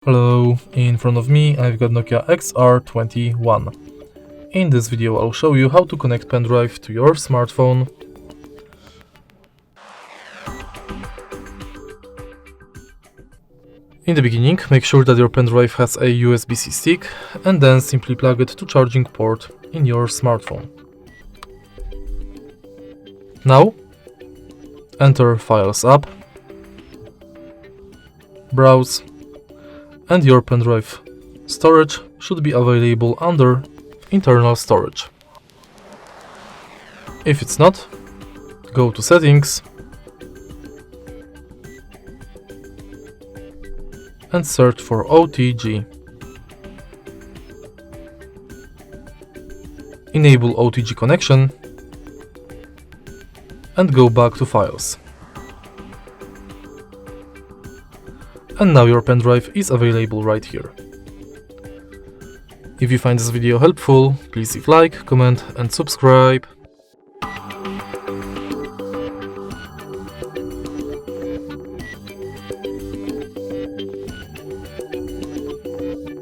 Hello, in front of me I've got NOKIA XR21. In this video I'll show you how to connect pendrive to your smartphone. In the beginning, make sure that your pendrive has a USB-C stick and then simply plug it to charging port in your smartphone. Now, enter Files app, browse, and your pendrive storage should be available under internal storage. If it's not, go to settings and search for OTG. Enable OTG connection and go back to Files. And now your pendrive is available right here. If you find this video helpful, please leave like, comment and subscribe.